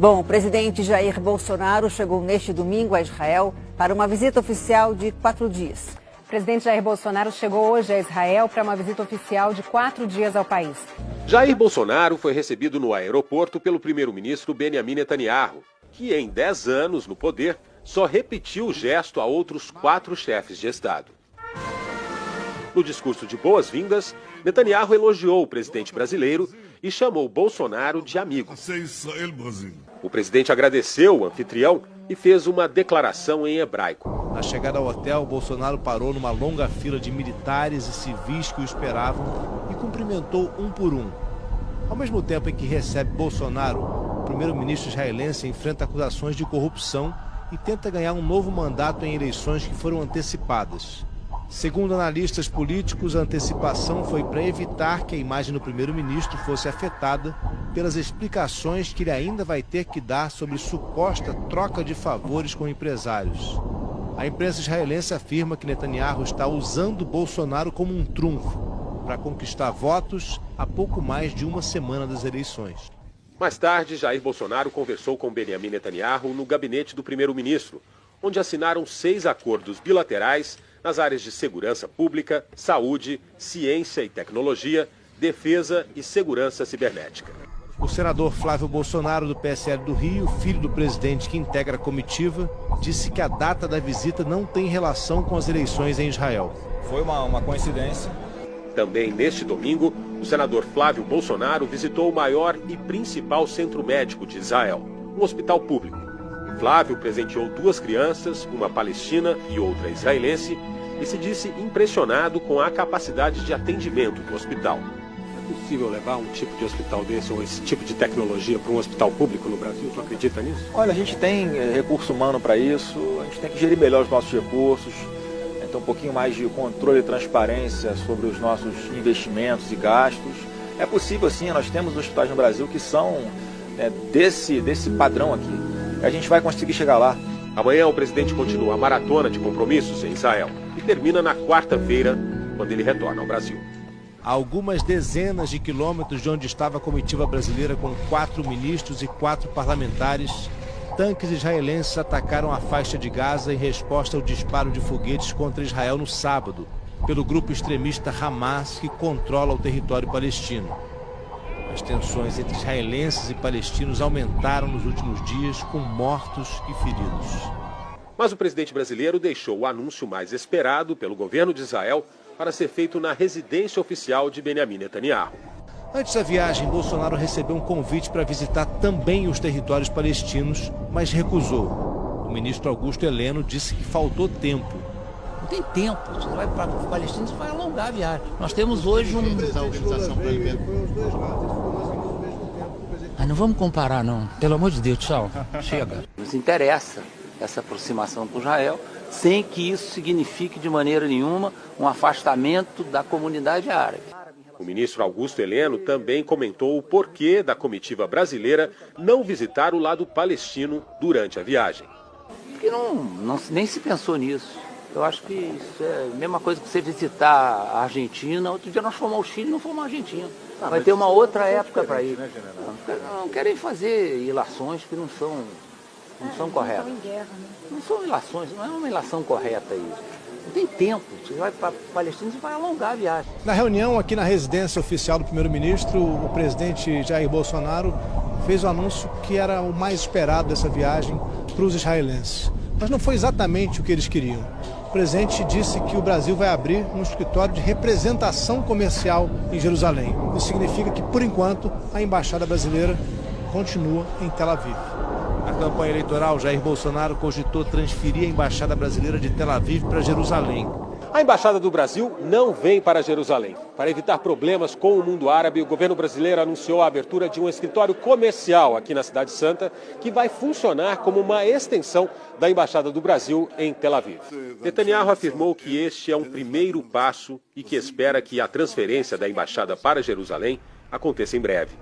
Bom, o presidente Jair Bolsonaro chegou neste domingo a Israel para uma visita oficial de 4 dias. O presidente Jair Bolsonaro chegou hoje a Israel para uma visita oficial de 4 dias ao país. Jair Bolsonaro foi recebido no aeroporto pelo primeiro-ministro Benjamin Netanyahu, que em 10 anos no poder só repetiu o gesto a outros 4 chefes de Estado. No discurso de boas-vindas, Netanyahu elogiou o presidente brasileiro e chamou Bolsonaro de amigo. O presidente agradeceu o anfitrião e fez uma declaração em hebraico. Na chegada ao hotel, Bolsonaro parou numa longa fila de militares e civis que o esperavam e cumprimentou um por um. Ao mesmo tempo em que recebe Bolsonaro, o primeiro-ministro israelense enfrenta acusações de corrupção e tenta ganhar um novo mandato em eleições que foram antecipadas. Segundo analistas políticos, a antecipação foi para evitar que a imagem do primeiro-ministro fosse afetada pelas explicações que ele ainda vai ter que dar sobre suposta troca de favores com empresários. A imprensa israelense afirma que Netanyahu está usando Bolsonaro como um trunfo para conquistar votos a pouco mais de uma semana das eleições. Mais tarde, Jair Bolsonaro conversou com Benjamin Netanyahu no gabinete do primeiro-ministro, onde assinaram 6 acordos bilaterais nas áreas de segurança pública, saúde, ciência e tecnologia, defesa e segurança cibernética. O senador Flávio Bolsonaro, do PSL do Rio, filho do presidente que integra a comitiva, disse que a data da visita não tem relação com as eleições em Israel. Foi uma coincidência. Também neste domingo, o senador Flávio Bolsonaro visitou o maior e principal centro médico de Israel, um hospital público. Flávio presenteou 2 crianças, uma palestina e outra israelense, e se disse impressionado com a capacidade de atendimento do hospital. É possível levar um tipo de hospital desse ou esse tipo de tecnologia para um hospital público no Brasil? Você acredita nisso? Olha, a gente tem recurso humano para isso, a gente tem que gerir melhor os nossos recursos, ter um pouquinho mais de controle e transparência sobre os nossos investimentos e gastos. É possível sim, nós temos hospitais no Brasil que são desse padrão aqui. A gente vai conseguir chegar lá. Amanhã o presidente continua a maratona de compromissos em Israel e termina na quarta-feira, quando ele retorna ao Brasil. A algumas dezenas de quilômetros de onde estava a comitiva brasileira com 4 ministros e 4 parlamentares, tanques israelenses atacaram a faixa de Gaza em resposta ao disparo de foguetes contra Israel no sábado, pelo grupo extremista Hamas, que controla o território palestino. As tensões entre israelenses e palestinos aumentaram nos últimos dias, com mortos e feridos. Mas o presidente brasileiro deixou o anúncio mais esperado pelo governo de Israel para ser feito na residência oficial de Benjamin Netanyahu. Antes da viagem, Bolsonaro recebeu um convite para visitar também os territórios palestinos, mas recusou. O ministro Augusto Heleno disse que faltou tempo. Não tem tempo. Você vai para os palestinos, vai alongar a viagem. Nós temos hoje a organização para não vamos comparar, não. Pelo amor de Deus, tchau. Chega. Nos interessa essa aproximação com Israel, sem que isso signifique de maneira nenhuma um afastamento da comunidade árabe. O ministro Augusto Heleno também comentou o porquê da comitiva brasileira não visitar o lado palestino durante a viagem. Porque nem se pensou nisso. Eu acho que isso é a mesma coisa que você visitar a Argentina. Outro dia nós fomos ao Chile e não fomos à Argentina. Vai ter uma outra época para ir. Não querem fazer ilações que não são corretas. Não são ilações, não é uma ilação correta isso. Não tem tempo. Você vai para Palestina e vai alongar a viagem. Na reunião aqui na residência oficial do primeiro-ministro, o presidente Jair Bolsonaro fez o anúncio que era o mais esperado dessa viagem para os israelenses. Mas não foi exatamente o que eles queriam. O presidente disse que o Brasil vai abrir um escritório de representação comercial em Jerusalém. Isso significa que, por enquanto, a embaixada brasileira continua em Tel Aviv. Na campanha eleitoral, Jair Bolsonaro cogitou transferir a embaixada brasileira de Tel Aviv para Jerusalém. A Embaixada do Brasil não vem para Jerusalém. Para evitar problemas com o mundo árabe, o governo brasileiro anunciou a abertura de um escritório comercial aqui na Cidade Santa, que vai funcionar como uma extensão da Embaixada do Brasil em Tel Aviv. Netanyahu afirmou que este é um primeiro passo e que espera que a transferência da embaixada para Jerusalém aconteça em breve.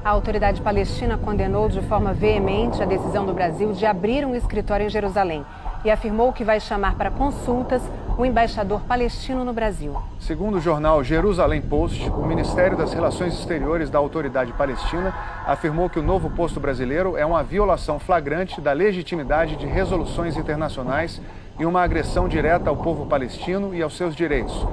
A autoridade palestina condenou de forma veemente a decisão do Brasil de abrir um escritório em Jerusalém e afirmou que vai chamar para consultas o embaixador palestino no Brasil. Segundo o jornal Jerusalém Post, o Ministério das Relações Exteriores da Autoridade Palestina afirmou que o novo posto brasileiro é uma violação flagrante da legitimidade de resoluções internacionais e uma agressão direta ao povo palestino e aos seus direitos.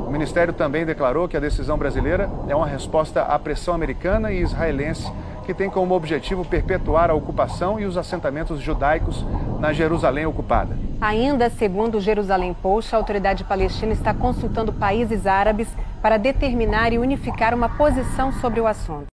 O Ministério também declarou que a decisão brasileira é uma resposta à pressão americana e israelense que tem como objetivo perpetuar a ocupação e os assentamentos judaicos na Jerusalém ocupada. Ainda segundo o Jerusalém Post, a autoridade palestina está consultando países árabes para determinar e unificar uma posição sobre o assunto.